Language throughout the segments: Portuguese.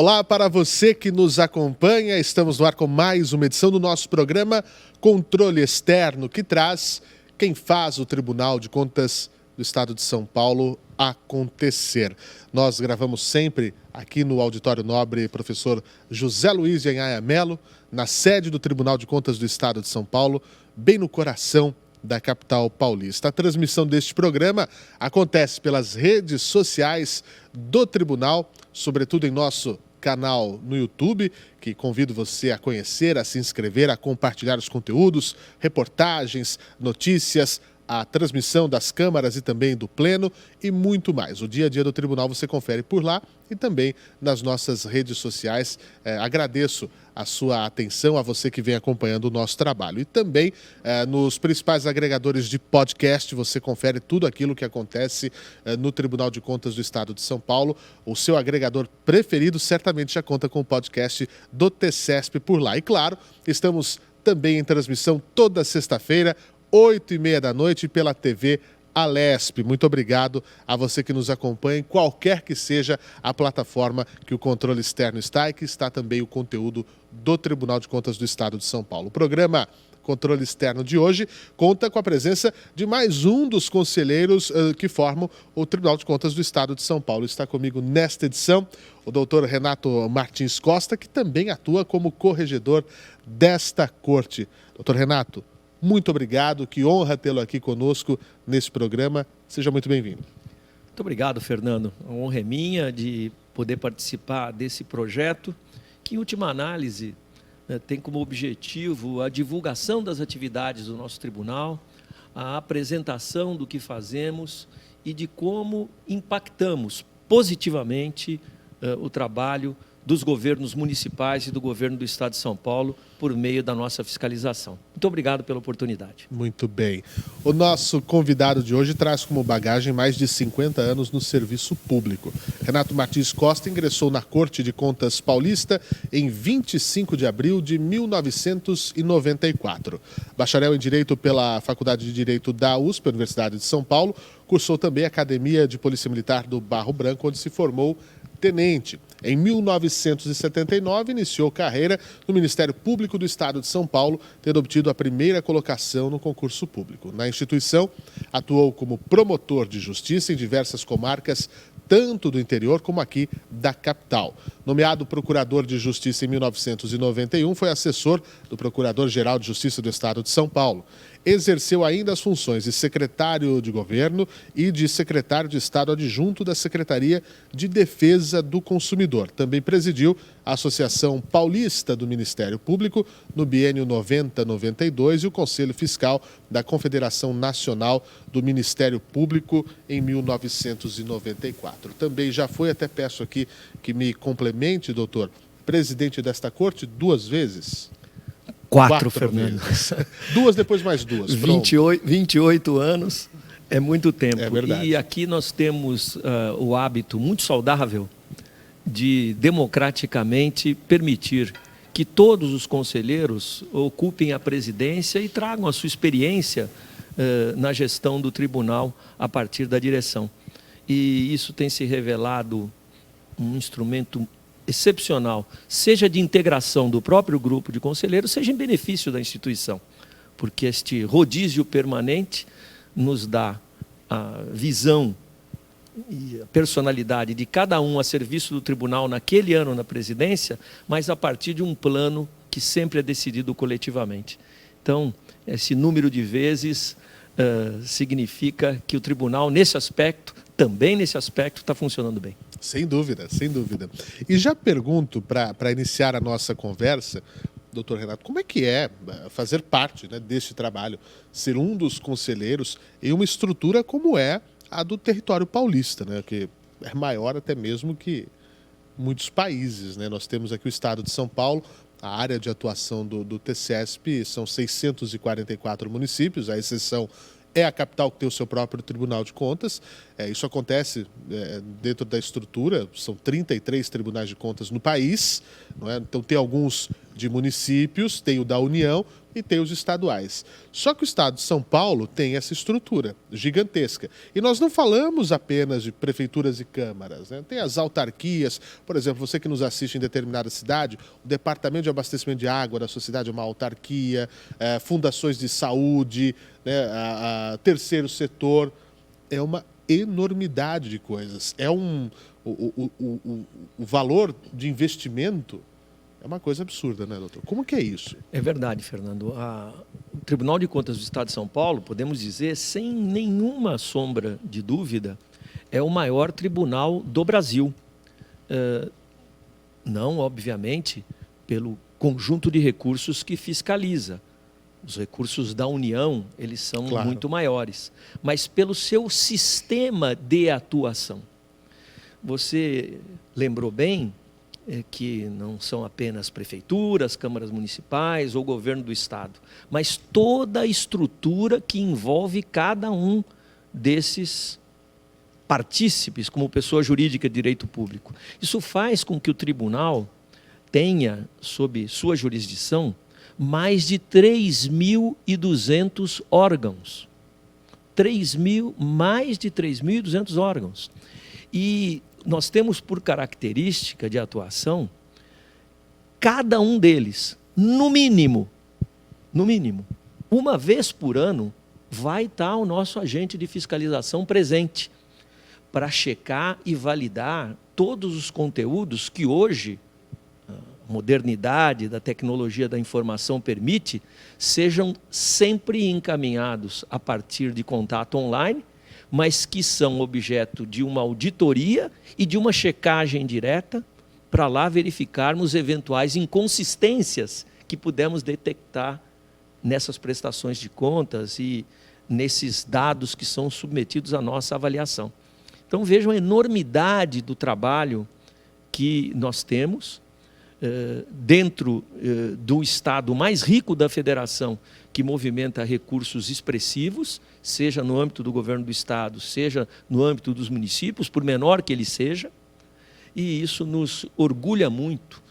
Olá para você que nos acompanha, estamos no ar com mais uma edição do nosso programa Controle Externo, que traz quem faz o Tribunal de Contas do Estado de São Paulo acontecer. Nós gravamos sempre aqui no Auditório Nobre Professor José Luiz de Anhaia Melo, na sede do Tribunal de Contas do Estado de São Paulo, bem no coração da capital paulista. A transmissão deste programa acontece pelas redes sociais do Tribunal, sobretudo em nosso canal no YouTube, que convido você a conhecer, a se inscrever, a compartilhar os conteúdos, reportagens, notícias, a transmissão das câmaras e também do Pleno e muito mais. O dia a dia do Tribunal você confere por lá e também nas nossas redes sociais. Agradeço a sua atenção, a você que vem acompanhando o nosso trabalho. E também nos principais agregadores de podcast você confere tudo aquilo que acontece no Tribunal de Contas do Estado de São Paulo. O seu agregador preferido certamente já conta com o podcast do TCESP por lá. E claro, estamos também em transmissão toda sexta-feira, 8h30 da noite, pela TV Alesp. Muito obrigado a você que nos acompanha em qualquer que seja a plataforma que o Controle Externo está e que está também o conteúdo do Tribunal de Contas do Estado de São Paulo. O programa Controle Externo de hoje conta com a presença de mais um dos conselheiros que formam o Tribunal de Contas do Estado de São Paulo. Está comigo nesta edição o doutor Renato Martins Costa, que também atua como corregedor desta corte. Doutor Renato, muito obrigado, que honra tê-lo aqui conosco nesse programa. Seja muito bem-vindo. Muito obrigado, Fernando. A honra é minha de poder participar desse projeto, que, em última análise, tem como objetivo a divulgação das atividades do nosso tribunal, a apresentação do que fazemos e de como impactamos positivamente o trabalho dos governos municipais e do governo do Estado de São Paulo por meio da nossa fiscalização. Muito obrigado pela oportunidade. Muito bem. O nosso convidado de hoje traz como bagagem mais de 50 anos no serviço público. Renato Martins Costa ingressou na Corte de Contas Paulista em 25 de abril de 1994. Bacharel em Direito pela Faculdade de Direito da USP, Universidade de São Paulo, cursou também a Academia de Polícia Militar do Barro Branco, onde se formou tenente. Em 1979, iniciou carreira no Ministério Público do Estado de São Paulo, tendo obtido a primeira colocação no concurso público. Na instituição, atuou como promotor de justiça em diversas comarcas, tanto do interior como aqui da capital. Nomeado procurador de justiça em 1991, foi assessor do Procurador-Geral de Justiça do Estado de São Paulo. Exerceu ainda as funções de secretário de governo e de secretário de Estado adjunto da Secretaria de Defesa do Consumidor. Também presidiu a Associação Paulista do Ministério Público no biênio 90-92 e o Conselho Fiscal da Confederação Nacional do Ministério Público em 1994. Também já foi, até peço aqui que me complemente, doutor, presidente desta corte 2 vezes. Quatro, Fernando. Vezes. 2 depois mais 2. 28 anos é muito tempo. É verdade. E aqui nós temos o hábito muito saudável de democraticamente permitir que todos os conselheiros ocupem a presidência e tragam a sua experiência na gestão do tribunal a partir da direção. E isso tem se revelado um instrumento excepcional, seja de integração do próprio grupo de conselheiros, seja em benefício da instituição, porque este rodízio permanente nos dá a visão e a personalidade de cada um a serviço do tribunal naquele ano na presidência, mas a partir de um plano que sempre é decidido coletivamente. Então, esse número de vezes significa que o tribunal, também nesse aspecto, está funcionando bem. Sem dúvida, sem dúvida. E já pergunto, para iniciar a nossa conversa, doutor Renato, como é que é fazer parte, né, deste trabalho, ser um dos conselheiros em uma estrutura como é a do território paulista, né, que é maior até mesmo que muitos países, né? Nós temos aqui o estado de São Paulo, a área de atuação do TCESP são 644 municípios, a exceção é a capital que tem o seu próprio Tribunal de Contas. Isso acontece dentro da estrutura, são 33 tribunais de contas no país, não é? Então tem alguns de municípios, tem o da União e tem os estaduais. Só que o estado de São Paulo tem essa estrutura gigantesca. E nós não falamos apenas de prefeituras e câmaras, né? Tem as autarquias, por exemplo, você que nos assiste em determinada cidade, o departamento de abastecimento de água da sua cidade é uma autarquia, fundações de saúde, né? Terceiro setor, é uma enormidade de coisas. O valor de investimento é uma coisa absurda, né, doutor? Como que é isso? É verdade, Fernando. O Tribunal de Contas do Estado de São Paulo, podemos dizer, sem nenhuma sombra de dúvida, é o maior tribunal do Brasil. Não, obviamente, pelo conjunto de recursos que fiscaliza. Os recursos da União, eles são muito maiores, mas pelo seu sistema de atuação. Você lembrou bem que não são apenas prefeituras, câmaras municipais ou governo do estado, mas toda a estrutura que envolve cada um desses partícipes como pessoa jurídica de direito público. Isso faz com que o tribunal tenha, sob sua jurisdição, mais de 3.200 órgãos. Mais de 3.200 órgãos. E nós temos por característica de atuação, cada um deles, no mínimo, uma vez por ano, vai estar o nosso agente de fiscalização presente para checar e validar todos os conteúdos que hoje a modernidade da tecnologia da informação permite, sejam sempre encaminhados a partir de contato online, mas que são objeto de uma auditoria e de uma checagem direta para lá verificarmos eventuais inconsistências que pudemos detectar nessas prestações de contas e nesses dados que são submetidos à nossa avaliação. Então vejam a enormidade do trabalho que nós temos dentro do estado mais rico da federação, que movimenta recursos expressivos, seja no âmbito do governo do estado, seja no âmbito dos municípios, por menor que ele seja, e isso nos orgulha muito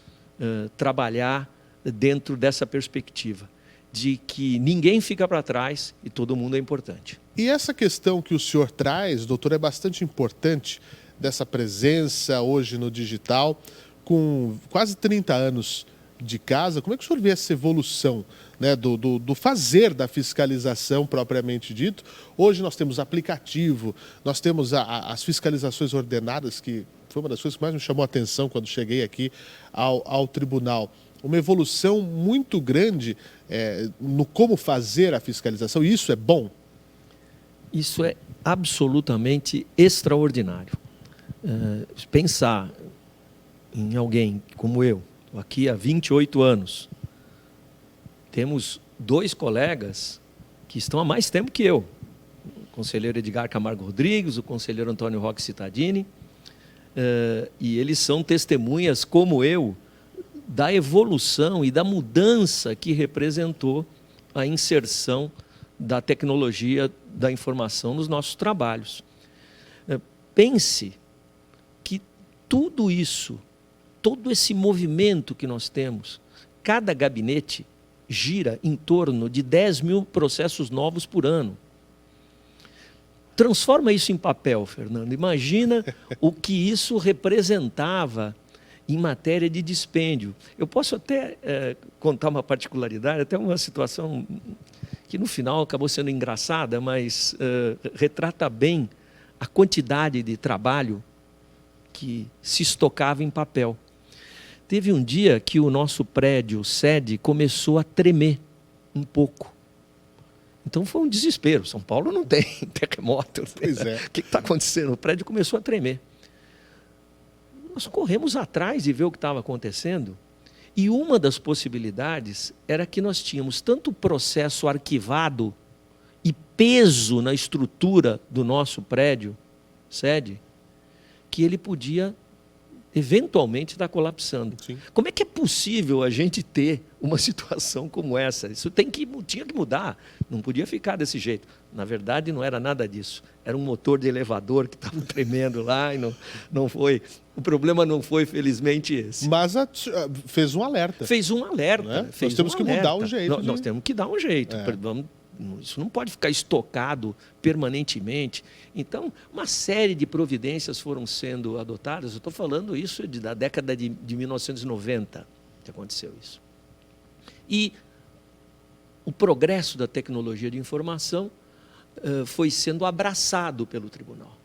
trabalhar dentro dessa perspectiva, de que ninguém fica para trás e todo mundo é importante. E essa questão que o senhor traz, doutor, é bastante importante, dessa presença hoje no digital, com quase 30 anos de casa. Como é que o senhor vê essa evolução, né, do fazer da fiscalização propriamente dito? Hoje nós temos aplicativo, nós temos as fiscalizações ordenadas, que foi uma das coisas que mais me chamou a atenção quando cheguei aqui ao tribunal. Uma evolução muito grande no como fazer a fiscalização, e isso é bom? Isso é absolutamente extraordinário. Pensar em alguém como eu, aqui há 28 anos, temos 2 colegas que estão há mais tempo que eu, o conselheiro Edgar Camargo Rodrigues, o conselheiro Antônio Roque Cittadini, e eles são testemunhas, como eu, da evolução e da mudança que representou a inserção da tecnologia da informação nos nossos trabalhos. Pense que tudo isso, todo esse movimento que nós temos, cada gabinete gira em torno de 10 mil processos novos por ano. Transforma isso em papel, Fernando. Imagina o que isso representava em matéria de dispêndio. Eu posso até contar uma particularidade, até uma situação que no final acabou sendo engraçada, mas retrata bem a quantidade de trabalho que se estocava em papel. Teve um dia que o nosso prédio sede começou a tremer um pouco. Então foi um desespero. São Paulo não tem terremoto. Pois é. O que está acontecendo? O prédio começou a tremer. Nós corremos atrás de ver o que estava acontecendo, e uma das possibilidades era que nós tínhamos tanto processo arquivado e peso na estrutura do nosso prédio sede, que ele podia eventualmente está colapsando. Sim. Como é que é possível a gente ter uma situação como essa? Isso tinha que mudar, não podia ficar desse jeito. Na verdade, não era nada disso. Era um motor de elevador que estava tremendo lá e não foi. O problema não foi, felizmente, esse. Mas fez um alerta. Fez um alerta. Né? Fez Nós temos que mudar o jeito. Nós temos que dar um jeito. Isso não pode ficar estocado permanentemente. Então, uma série de providências foram sendo adotadas. Eu estou falando isso da década de 1990 que aconteceu isso. E o progresso da tecnologia de informação foi sendo abraçado pelo tribunal.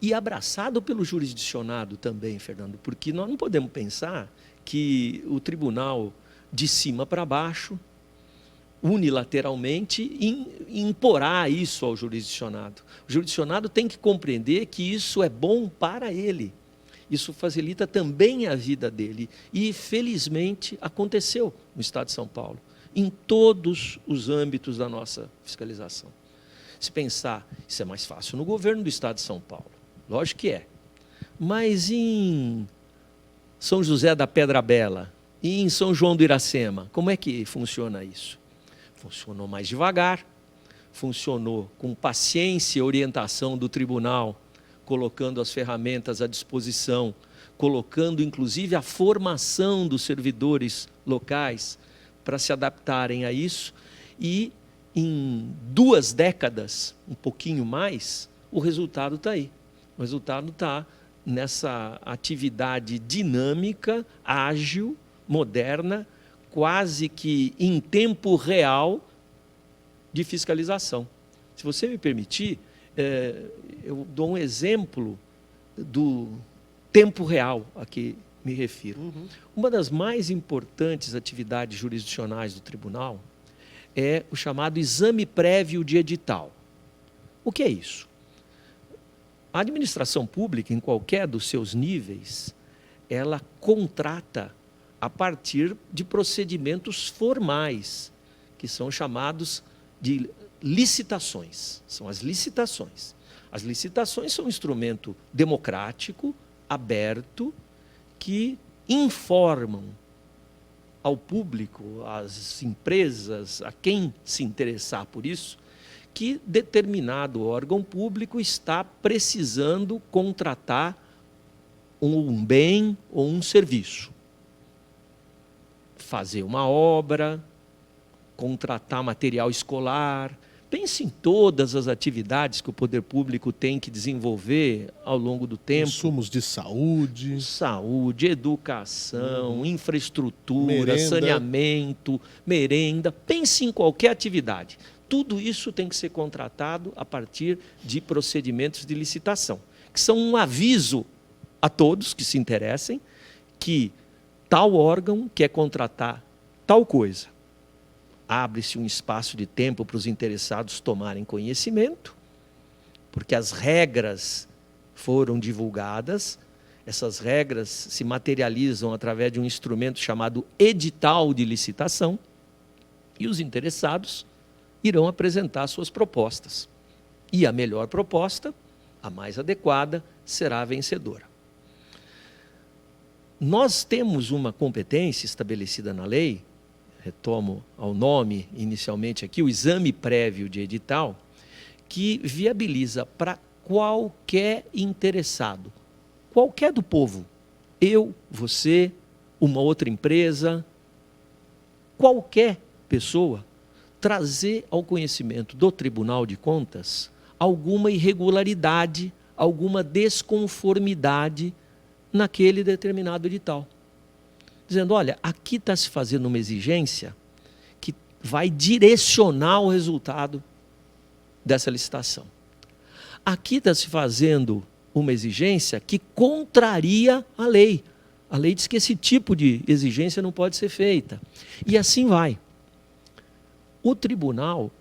E abraçado pelo jurisdicionado também, Fernando, porque nós não podemos pensar que o tribunal, de cima para baixo, unilateralmente, imporá isso ao jurisdicionado. O jurisdicionado tem que compreender que isso é bom para ele. Isso facilita também a vida dele. E, felizmente, aconteceu no Estado de São Paulo, em todos os âmbitos da nossa fiscalização. Se pensar, isso é mais fácil no governo do Estado de São Paulo. Lógico que é. Mas em São José da Pedra Bela e em São João do Iracema, como é que funciona isso? Funcionou mais devagar, funcionou com paciência e orientação do tribunal, colocando as ferramentas à disposição, colocando inclusive a formação dos servidores locais para se adaptarem a isso. E em 2 décadas, um pouquinho mais, o resultado está aí. O resultado está nessa atividade dinâmica, ágil, moderna, quase que em tempo real de fiscalização. Se você me permitir, eu dou um exemplo do tempo real a que me refiro. Uma das mais importantes atividades jurisdicionais do tribunal é o chamado exame prévio de edital. O que é isso? A administração pública, em qualquer dos seus níveis, ela contrata a partir de procedimentos formais, que são chamados de licitações. São as licitações. As licitações são um instrumento democrático, aberto, que informam ao público, às empresas, a quem se interessar por isso, que determinado órgão público está precisando contratar um bem ou um serviço. Fazer uma obra, contratar material escolar. Pense em todas as atividades que o poder público tem que desenvolver ao longo do tempo. Insumos de saúde. Saúde, educação, infraestrutura, Merenda. saneamento, merenda. Pense em qualquer atividade. Tudo isso tem que ser contratado a partir de procedimentos de licitação, que são um aviso a todos que se interessem que tal órgão quer contratar tal coisa. Abre-se um espaço de tempo para os interessados tomarem conhecimento, porque as regras foram divulgadas, essas regras se materializam através de um instrumento chamado edital de licitação, e os interessados irão apresentar suas propostas. E a melhor proposta, a mais adequada, será a vencedora. Nós temos uma competência estabelecida na lei, retomo ao nome inicialmente aqui, o exame prévio de edital, que viabiliza para qualquer interessado, qualquer do povo, eu, você, uma outra empresa, qualquer pessoa, trazer ao conhecimento do Tribunal de Contas alguma irregularidade, alguma desconformidade naquele determinado edital. Dizendo, olha, aqui está se fazendo uma exigência que vai direcionar o resultado dessa licitação. Aqui está se fazendo uma exigência que contraria a lei. A lei diz que esse tipo de exigência não pode ser feita. E assim vai. O tribunal,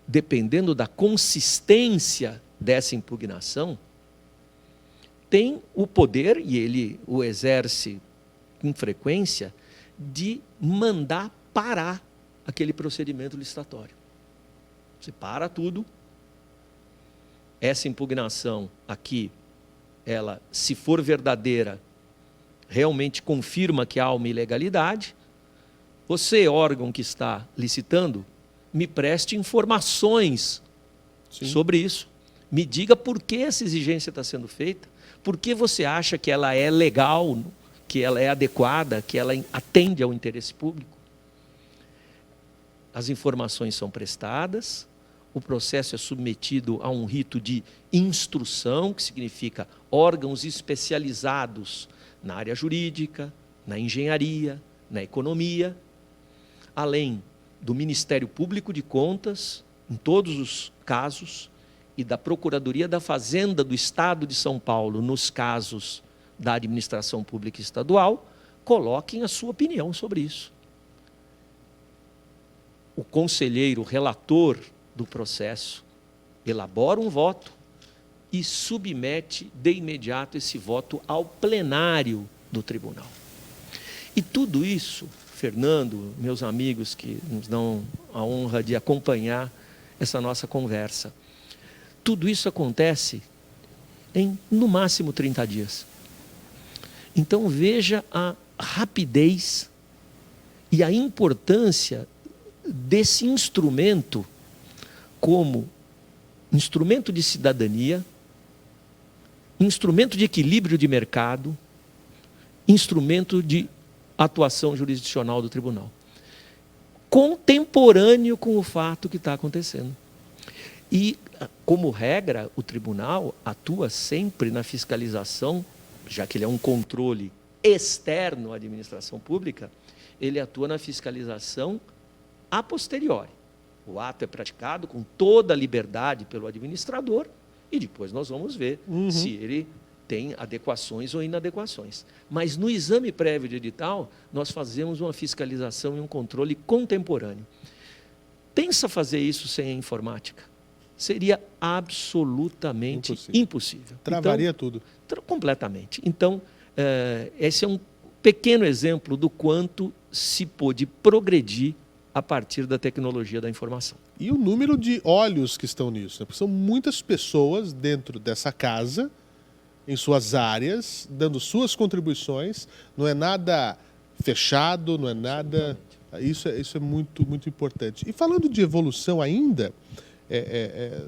dependendo da consistência dessa impugnação, tem o poder, e ele o exerce com frequência, de mandar parar aquele procedimento licitatório. Você para tudo, essa impugnação aqui ela, se for verdadeira, realmente confirma que há uma ilegalidade, você, órgão que está licitando, me preste informações sobre isso. Me diga por que essa exigência está sendo feita, por que você acha que ela é legal, que ela é adequada, que ela atende ao interesse público. As informações são prestadas, o processo é submetido a um rito de instrução, que significa órgãos especializados na área jurídica, na engenharia, na economia, além do Ministério Público de Contas, em todos os casos, e da Procuradoria da Fazenda do Estado de São Paulo, nos casos da administração pública estadual, coloquem a sua opinião sobre isso. O conselheiro relator do processo elabora um voto e submete de imediato esse voto ao plenário do tribunal. E tudo isso, Fernando, meus amigos que nos dão a honra de acompanhar essa nossa conversa, tudo isso acontece em, no máximo, 30 dias. Então, veja a rapidez e a importância desse instrumento como instrumento de cidadania, instrumento de equilíbrio de mercado, instrumento de atuação jurisdicional do tribunal, contemporâneo com o fato que está acontecendo. E, como regra, o tribunal atua sempre na fiscalização, já que ele é um controle externo à administração pública, ele atua na fiscalização a posteriori. O ato é praticado com toda a liberdade pelo administrador e depois nós vamos ver se ele tem adequações ou inadequações. Mas no exame prévio de edital, nós fazemos uma fiscalização e um controle contemporâneo. Pensa fazer isso sem a informática? Seria absolutamente impossível. Travaria tudo. Completamente. Então, esse é um pequeno exemplo do quanto se pôde progredir a partir da tecnologia da informação. E o número de olhos que estão nisso, né? Porque são muitas pessoas dentro dessa casa, em suas áreas, dando suas contribuições, não é nada fechado, não é nada... Isso é muito, muito importante. E falando de evolução ainda,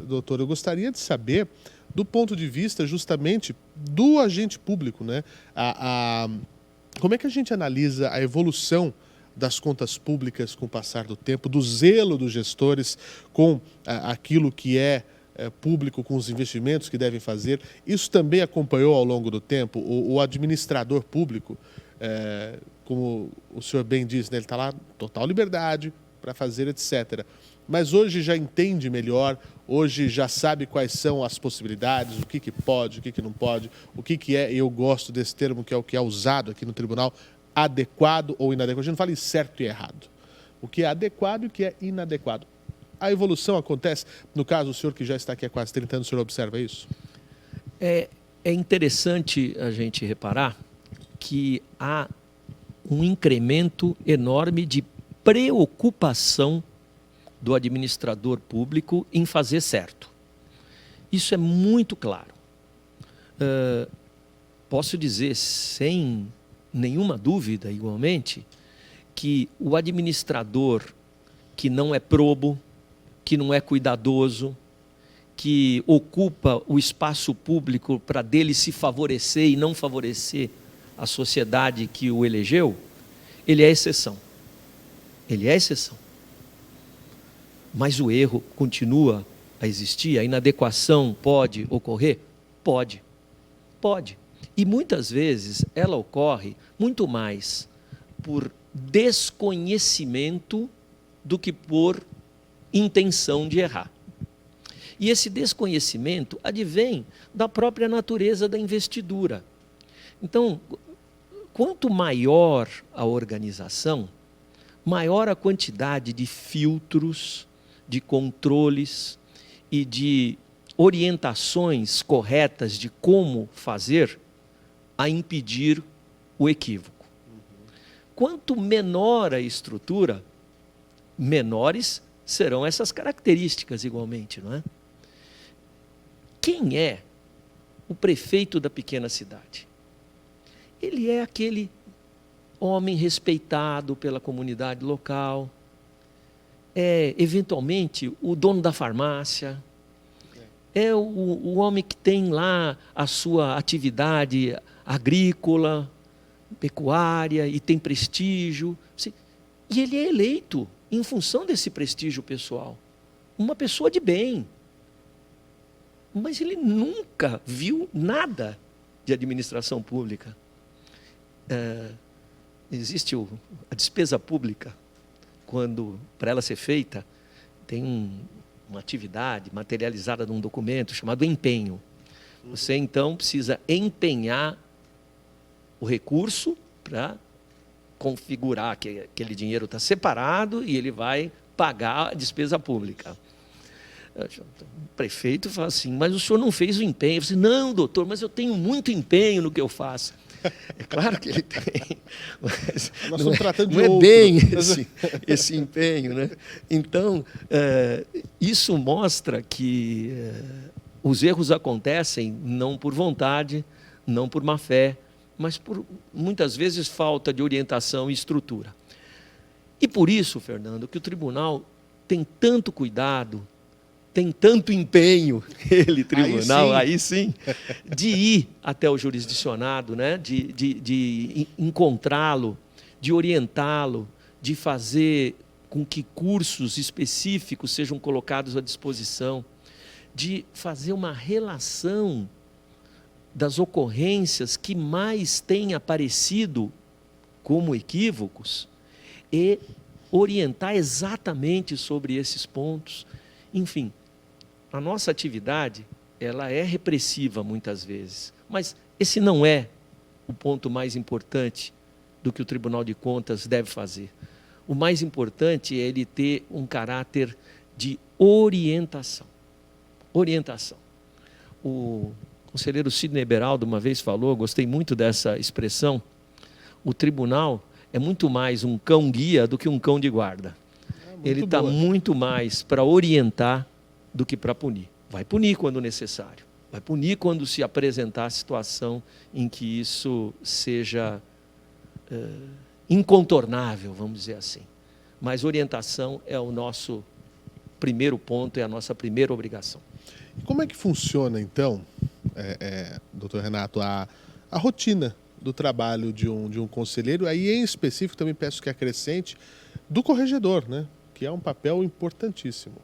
doutor, eu gostaria de saber, do ponto de vista justamente do agente público, né? Como é que a gente analisa a evolução das contas públicas com o passar do tempo, do zelo dos gestores com aquilo que é público, com os investimentos que devem fazer? Isso também acompanhou ao longo do tempo o administrador público, como o senhor bem disse, né? Ele está lá, total liberdade para fazer, etc. Mas hoje já entende melhor, hoje já sabe quais são as possibilidades, o que pode, o que não pode, o que é, e eu gosto desse termo, que é o que é usado aqui no tribunal, adequado ou inadequado. A gente não fala em certo e errado. O que é adequado e o que é inadequado. A evolução acontece, no caso, o senhor que já está aqui há quase 30 anos, o senhor observa isso? É interessante a gente reparar que há um incremento enorme de preocupação do administrador público em fazer certo. Isso é muito claro. Posso dizer, sem nenhuma dúvida, igualmente, que o administrador que não é probo, que não é cuidadoso, que ocupa o espaço público para dele se favorecer e não favorecer a sociedade que o elegeu, ele é exceção. Ele é exceção. Mas o erro continua a existir, a inadequação pode ocorrer? Pode. Pode. E muitas vezes ela ocorre muito mais por desconhecimento do que por intenção de errar. E esse desconhecimento advém da própria natureza da investidura. Então, quanto maior a organização, maior a quantidade de filtros, de controles e de orientações corretas de como fazer a impedir o equívoco. Quanto menor a estrutura, menores serão essas características igualmente, não é? Quem é o prefeito da pequena cidade. Ele é aquele homem respeitado pela comunidade local, é, eventualmente, o dono da farmácia, é o homem que tem lá a sua atividade agrícola, pecuária, e tem prestígio. E ele é eleito em função desse prestígio pessoal. Uma pessoa de bem. Mas ele nunca viu nada de administração pública. Existe a despesa pública, quando, para ela ser feita, tem uma atividade materializada num documento chamado empenho. Você, então, precisa empenhar o recurso para configurar que aquele dinheiro está separado e ele vai pagar a despesa pública. O prefeito fala assim, mas o senhor não fez o empenho. Eu falei, não, doutor, mas eu tenho muito empenho no que eu faço. É claro que ele tem, mas nós estamos tratando de não é outro. bem esse empenho, né? Então, isso mostra que os erros acontecem não por vontade, não por má fé, mas por, muitas vezes, falta de orientação e estrutura. E por isso, Fernando, que o tribunal tem tanto cuidado, tem tanto empenho, ele, tribunal, aí sim, de ir até o jurisdicionado, né? de encontrá-lo, de orientá-lo, de fazer com que cursos específicos sejam colocados à disposição, de fazer uma relação das ocorrências que mais têm aparecido como equívocos e orientar exatamente sobre esses pontos. Enfim, a nossa atividade, ela é repressiva muitas vezes, mas esse não é o ponto mais importante do que o Tribunal de Contas deve fazer. O mais importante é ele ter um caráter de orientação. Orientação. O conselheiro Sidney Beraldo uma vez falou, gostei muito dessa expressão, o tribunal é muito mais um cão-guia do que um cão de guarda. Ele está muito mais para orientar do que para punir. Vai punir quando necessário. Vai punir quando se apresentar a situação em que isso seja incontornável, vamos dizer assim. Mas orientação é o nosso primeiro ponto, é a nossa primeira obrigação. E como é que funciona, então, doutor Renato, a rotina do trabalho de um conselheiro, aí em específico também peço que acrescente, do corregedor, né? Que é um papel importantíssimo.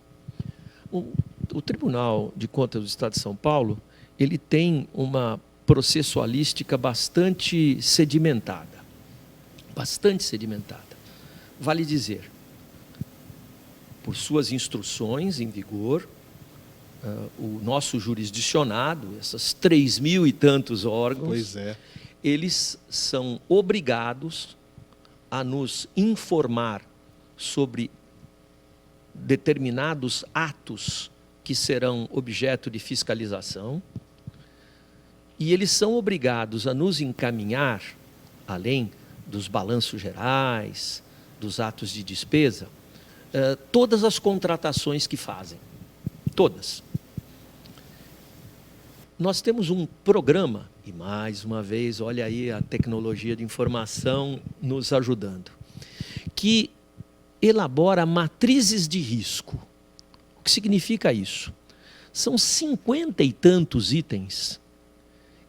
O Tribunal de Contas do Estado de São Paulo, ele tem uma processualística bastante sedimentada. Bastante sedimentada. Vale dizer, por suas instruções em vigor, o nosso jurisdicionado, essas 3.000 e tantos órgãos, eles são obrigados a nos informar sobre determinados atos que serão objeto de fiscalização, e eles são obrigados a nos encaminhar, além dos balanços gerais, dos atos de despesa, todas as contratações que fazem. Todas. Nós temos um programa, e mais uma vez, olha aí a tecnologia de informação nos ajudando, que elabora matrizes de risco. O que significa isso? São 50 e tantos itens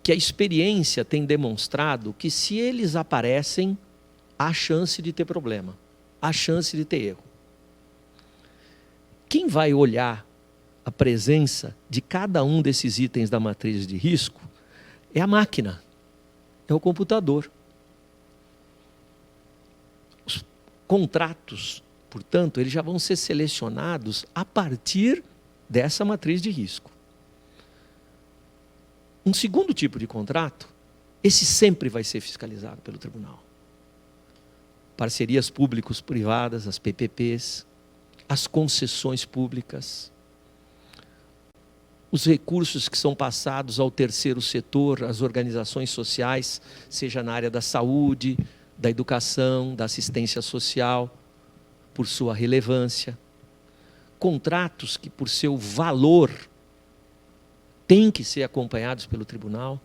que a experiência tem demonstrado que, se eles aparecem, há chance de ter problema, há chance de ter erro. Quem vai olhar a presença de cada um desses itens da matriz de risco é a máquina, é o computador. Os contratos, portanto, eles já vão ser selecionados a partir dessa matriz de risco. Um segundo tipo de contrato, esse sempre vai ser fiscalizado pelo tribunal. Parcerias público-privadas, as PPPs, as concessões públicas, os recursos que são passados ao terceiro setor, às organizações sociais, seja na área da saúde, da educação, da assistência social, por sua relevância. Contratos que, por seu valor, têm que ser acompanhados pelo tribunal.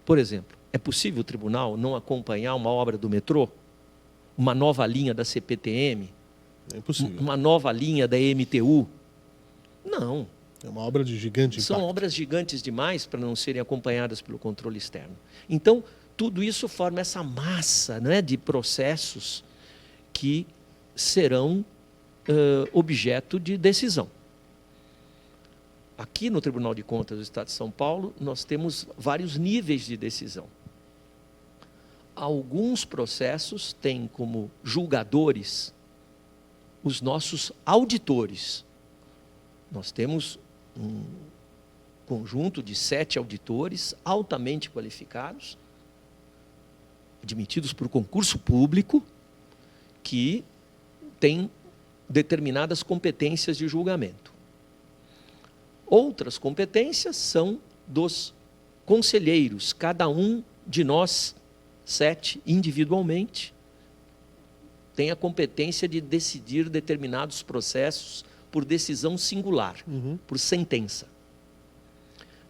Por exemplo, é possível o tribunal não acompanhar uma obra do metrô? Uma nova linha da CPTM? É impossível. Uma nova linha da MTU? Não. É uma obra de gigante impacto. São obras gigantes demais para não serem acompanhadas pelo controle externo. Então, tudo isso forma essa massa, né, de processos que serão objeto de decisão. Aqui no Tribunal de Contas do Estado de São Paulo, nós temos vários níveis de decisão. Alguns processos têm como julgadores os nossos auditores. Nós temos um conjunto de 7 auditores altamente qualificados, admitidos por concurso público, que têm determinadas competências de julgamento. Outras competências são dos conselheiros, cada um de nós, 7, individualmente, tem a competência de decidir determinados processos por decisão singular, por sentença.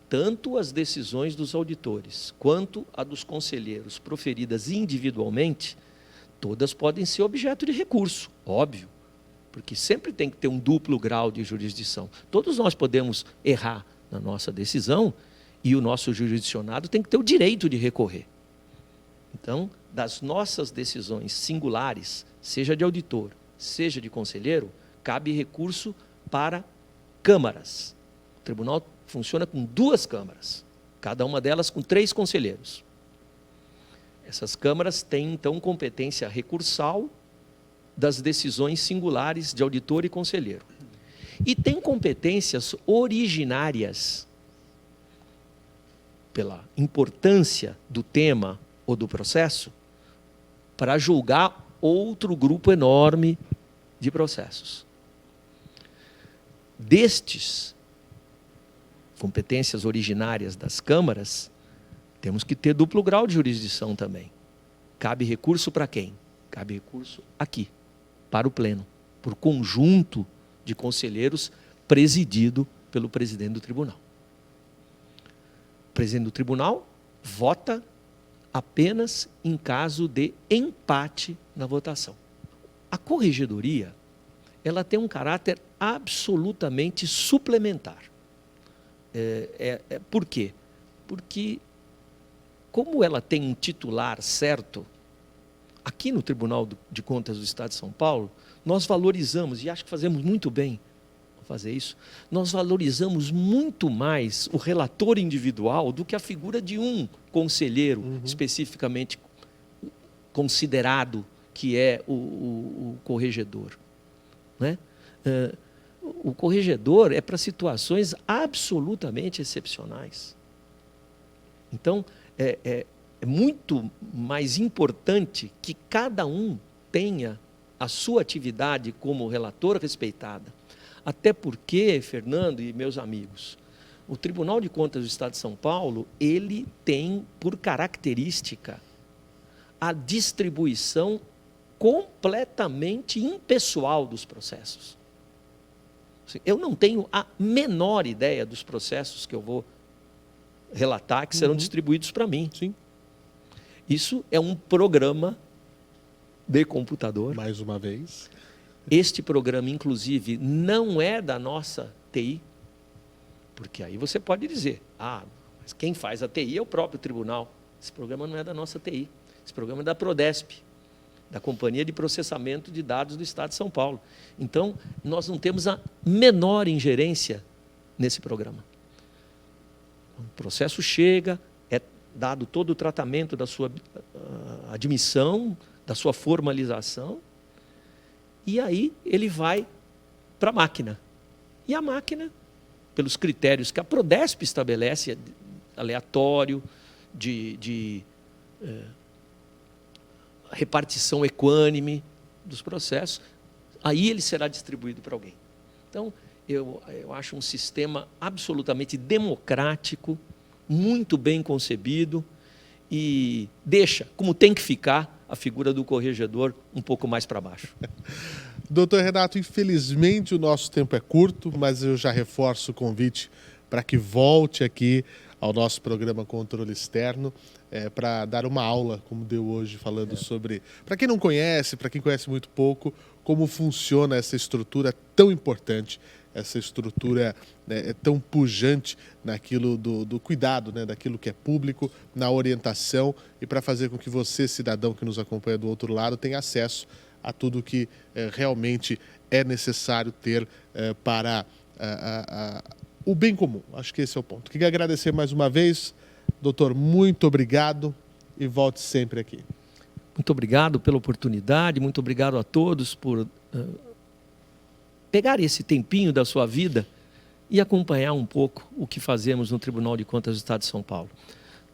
Tanto as decisões dos auditores quanto a dos conselheiros proferidas individualmente, todas podem ser objeto de recurso, óbvio, porque sempre tem que ter um duplo grau de jurisdição. Todos nós podemos errar na nossa decisão e o nosso jurisdicionado tem que ter o direito de recorrer. Então, das nossas decisões singulares, seja de auditor, seja de conselheiro, cabe recurso para câmaras. O tribunal funciona com 2 câmaras, cada uma delas com 3 conselheiros. Essas câmaras têm, então, competência recursal das decisões singulares de auditor e conselheiro. E tem competências originárias, pela importância do tema ou do processo, para julgar outro grupo enorme de processos. Destes competências originárias das câmaras, temos que ter duplo grau de jurisdição também. Cabe recurso para quem? Cabe recurso aqui, para o Pleno, por conjunto de conselheiros presidido pelo presidente do tribunal. O presidente do tribunal vota apenas em caso de empate na votação. A corregedoria, ela tem um caráter absolutamente suplementar. Por quê? Porque, como ela tem um titular certo, aqui no Tribunal de Contas do Estado de São Paulo, nós valorizamos, e acho que fazemos muito bem fazer isso, nós valorizamos muito mais o relator individual do que a figura de um conselheiro especificamente considerado que é o corregedor, né? O corregedor é para situações absolutamente excepcionais. Então, é muito mais importante que cada um tenha a sua atividade como relator respeitada. Até porque, Fernando e meus amigos, o Tribunal de Contas do Estado de São Paulo, ele tem por característica a distribuição completamente impessoal dos processos. Eu não tenho a menor ideia dos processos que eu vou relatar que serão distribuídos para mim. Sim. Isso é um programa de computador. Mais uma vez. Este programa, inclusive, não é da nossa TI, porque aí você pode dizer, mas quem faz a TI é o próprio tribunal. Esse programa não é da nossa TI, esse programa é da Prodesp, da Companhia de Processamento de Dados do Estado de São Paulo. Então, nós não temos a menor ingerência nesse programa. O processo chega, é dado todo o tratamento da sua admissão, da sua formalização, e aí ele vai para a máquina. E a máquina, pelos critérios que a Prodesp estabelece, aleatório, de repartição equânime dos processos, aí ele será distribuído para alguém. Então, eu acho um sistema absolutamente democrático, muito bem concebido e deixa, como tem que ficar, a figura do corregedor um pouco mais para baixo. Doutor Renato, infelizmente o nosso tempo é curto, mas eu já reforço o convite para que volte aqui ao nosso programa Controle Externo, para dar uma aula, como deu hoje, falando sobre, para quem não conhece, para quem conhece muito pouco, como funciona essa estrutura tão importante, essa estrutura tão pujante naquilo do cuidado, né, daquilo que é público, na orientação, e para fazer com que você, cidadão que nos acompanha do outro lado, tenha acesso a tudo que realmente é necessário ter para o bem comum. Acho que esse é o ponto. Queria agradecer mais uma vez. Doutor, muito obrigado e volte sempre aqui. Muito obrigado pela oportunidade, muito obrigado a todos por pegar esse tempinho da sua vida e acompanhar um pouco o que fazemos no Tribunal de Contas do Estado de São Paulo.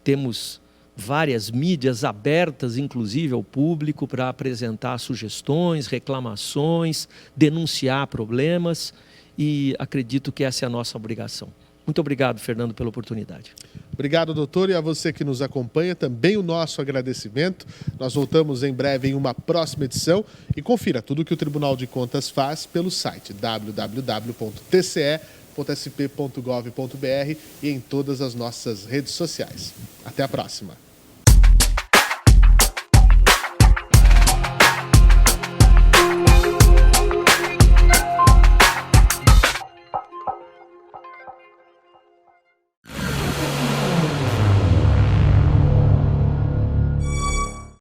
Temos várias mídias abertas, inclusive ao público, para apresentar sugestões, reclamações, denunciar problemas, e acredito que essa é a nossa obrigação. Muito obrigado, Fernando, pela oportunidade. Obrigado, doutor, e a você que nos acompanha, também o nosso agradecimento. Nós voltamos em breve em uma próxima edição e confira tudo o que o Tribunal de Contas faz pelo site www.tce.sp.gov.br e em todas as nossas redes sociais. Até a próxima.